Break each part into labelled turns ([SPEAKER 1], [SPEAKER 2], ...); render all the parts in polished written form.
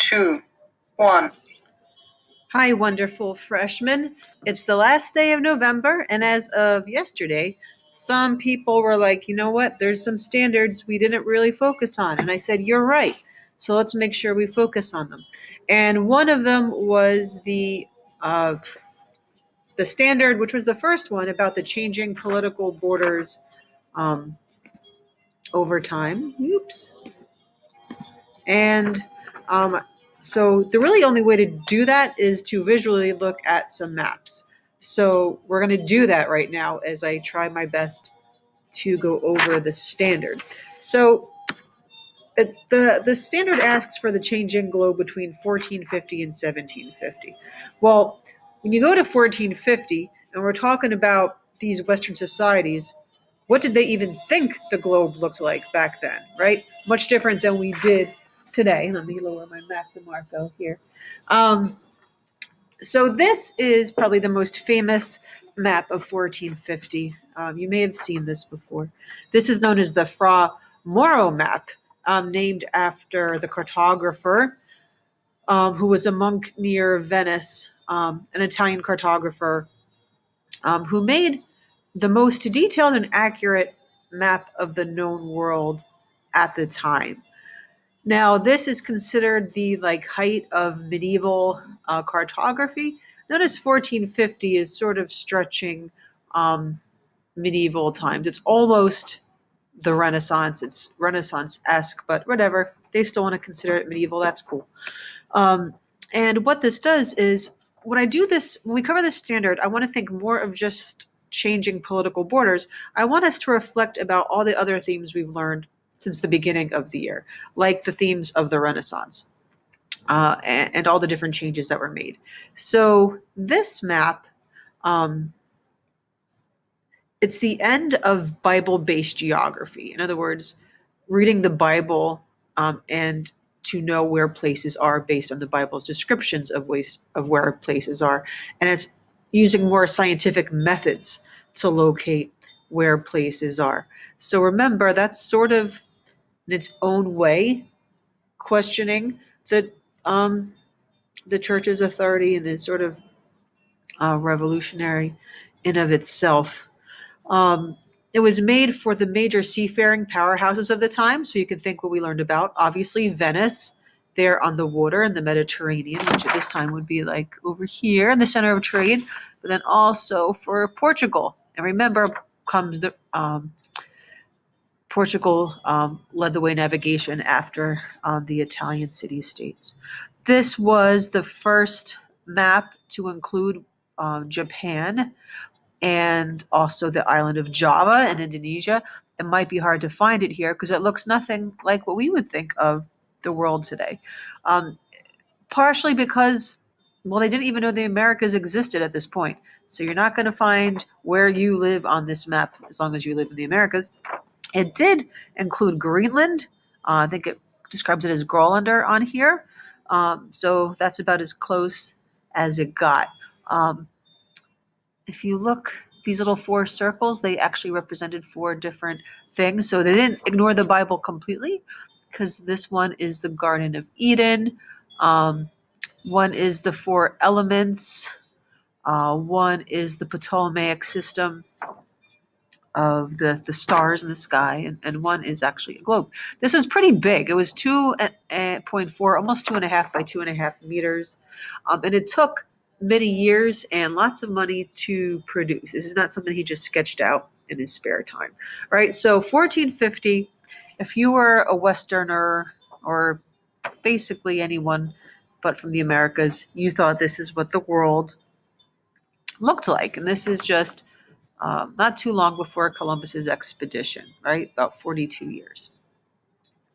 [SPEAKER 1] two, one.
[SPEAKER 2] Hi, wonderful freshmen. It's the last day of November, and as of yesterday, some people were like, you know what, there's some standards we didn't really focus on. And I said, you're right. So let's make sure we focus on them. And one of them was the standard, which was the first one about the changing political borders um, over time. Oops. And so the really only way to do that is to visually look at some maps. So we're going to do that right now as I try my best to go over the standard. So the standard asks for the changing globe between 1450 and 1750. Well, when you go to 1450 and we're talking about these Western societies, what did they even think the globe looked like back then, right? Much different than we did today. Let me lower my Mac DeMarco here. So this is probably the most famous map of 1450. You may have seen this before. This is known as the Fra Mauro map, named after the cartographer who was a monk near Venice, an Italian cartographer who made the most detailed and accurate map of the known world at the time. Now, this is considered the height of medieval cartography. Notice 1450 is sort of stretching medieval times. It's almost the Renaissance. It's Renaissance-esque, but whatever. They still want to consider it medieval. That's cool. And what this does is, when we cover this standard, I want to think more of just changing political borders. I want us to reflect about all the other themes we've learned since the beginning of the year, like the themes of the Renaissance and all the different changes that were made. So this map, it's the end of Bible-based geography. In other words, reading the Bible and to know where places are based on the Bible's descriptions of where places are. And it's using more scientific methods to locate where places are. So remember, that's sort of in its own way questioning the church's authority, and is sort of revolutionary in of itself. It was made for the major seafaring powerhouses of the time, so you can think what we learned about. Obviously, Venice, there on the water in the Mediterranean, which at this time would be like over here in the center of trade, but then also for Portugal. And remember, comes the Portugal led the way navigation after the Italian city-states. This was the first map to include Japan and also the island of Java in Indonesia. It might be hard to find it here because it looks nothing like what we would think of the world today. Partially because, well, they didn't even know the Americas existed at this point. So you're not going to find where you live on this map as long as you live in the Americas. It did include Greenland. I think it describes it as Grolander on here. So that's about as close as it got. If you look, these little 4 circles, they actually represented 4 different things. So they didn't ignore the Bible completely, because this one is the Garden of Eden. One is the 4 elements. One is the Ptolemaic system of the stars in the sky, and one is actually a globe. This was pretty big. It was 2.4, almost 2.5 by 2.5 meters. And it took many years and lots of money to produce. This is not something he just sketched out in his spare time, right? So 1450, if you were a Westerner or basically anyone but from the Americas, you thought this is what the world looked like. And this is just not too long before Columbus's expedition, right? About 42 years.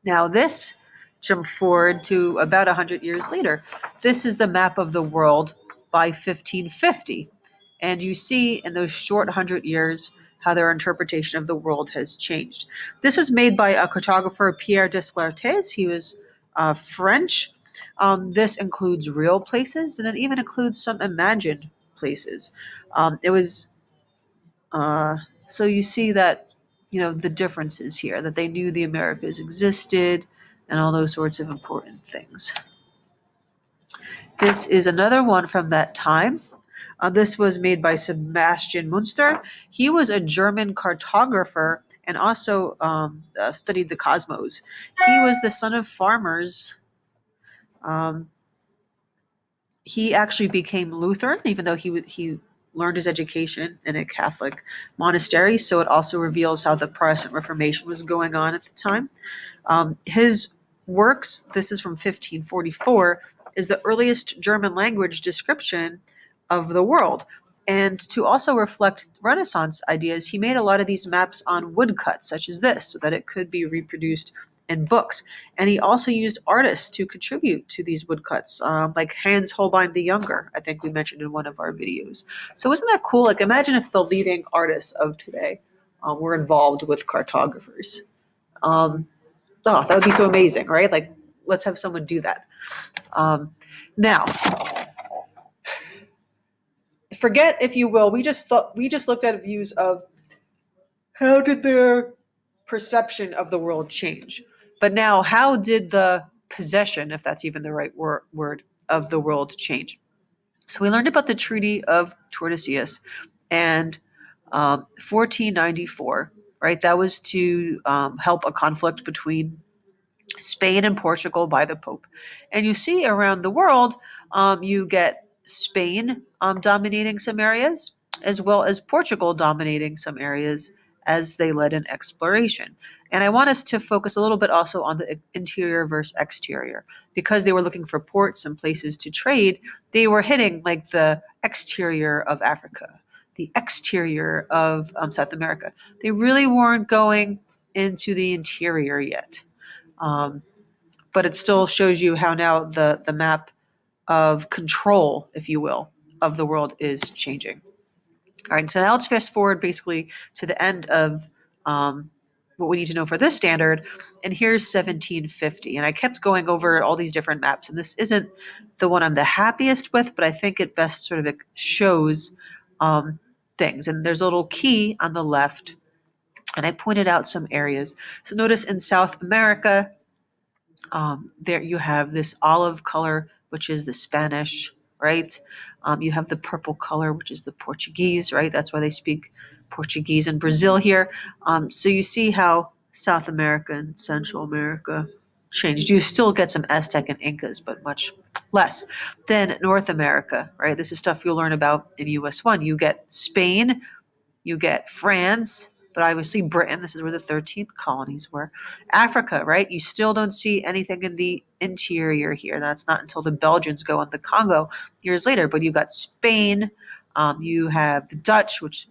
[SPEAKER 2] Now this jump forward to about 100 years later. This is the map of the world by 1550. And you see in those short 100 years how their interpretation of the world has changed. This was made by a cartographer, Pierre Descartes. He was French. This includes real places, and it even includes some imagined places. So you see that, the differences here, that they knew the Americas existed and all those sorts of important things. This is another one from that time. This was made by Sebastian Munster. He was a German cartographer and also studied the cosmos. He was the son of farmers. Um, he actually became Lutheran, even though he learned his education in a Catholic monastery. So it also reveals how the Protestant Reformation was going on at the time. His works, this is from 1544, is the earliest German language description of the world. And to also reflect Renaissance ideas, he made a lot of these maps on woodcuts, such as this, so that it could be reproduced in books. And he also used artists to contribute to these woodcuts, like Hans Holbein the Younger, I think we mentioned in one of our videos. So isn't that cool? Like, imagine if the leading artists of today were involved with cartographers. Oh, that would be so amazing, right? Like, let's have someone do that. Now, forget, if you will, we just looked at views of how did their perception of the world change. But now, how did the possession, if that's even the right word, of the world change? So we learned about the Treaty of Tordesillas and 1494, right? That was to help a conflict between Spain and Portugal by the Pope. And you see around the world, you get Spain dominating some areas, as well as Portugal dominating some areas as they led an exploration. And I want us to focus a little bit also on the interior versus exterior. Because they were looking for ports and places to trade, they were hitting like the exterior of Africa, the exterior of South America. They really weren't going into the interior yet. But it still shows you how now the map of control, if you will, of the world is changing. All right, so now let's fast forward basically to the end of what we need to know for this standard. And here's 1750. And I kept going over all these different maps. And this isn't the one I'm the happiest with, but I think it best sort of shows things. And there's a little key on the left. And I pointed out some areas. So notice in South America, there you have this olive color, which is the Spanish, right? You have the purple color, which is the Portuguese, right? That's why they speak Portuguese in Brazil here. So you see how South America and Central America changed. You still get some Aztec and Incas, but much less. Then North America, right? This is stuff you'll learn about in US 1. You get Spain, you get France, but obviously Britain, this is where the 13 colonies were. Africa, right? You still don't see anything in the interior here. That's not until the Belgians go on the Congo years later. But you got Spain, you have the Dutch, which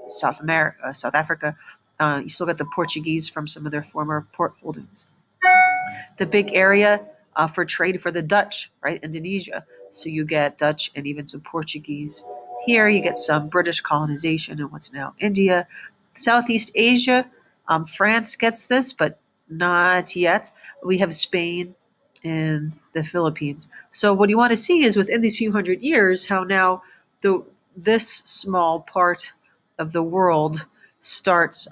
[SPEAKER 2] South Africa. You still got the Portuguese from some of their former port holdings. The big area for trade for the Dutch, right? Indonesia. So you get Dutch and even some Portuguese. Here you get some British colonization in what's now India. Southeast Asia, France gets this, but not yet. We have Spain and the Philippines. So what you want to see is within these few hundred years, how now this small part of the world starts,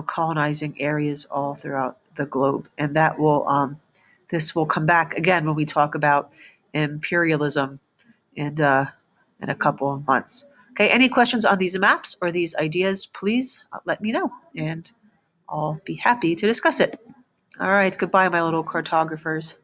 [SPEAKER 2] colonizing areas all throughout the globe, and that will this will come back again when we talk about imperialism in a couple of months. Okay, any questions on these maps or these ideas, please let me know, and I'll be happy to discuss it. All right, goodbye, my little cartographers.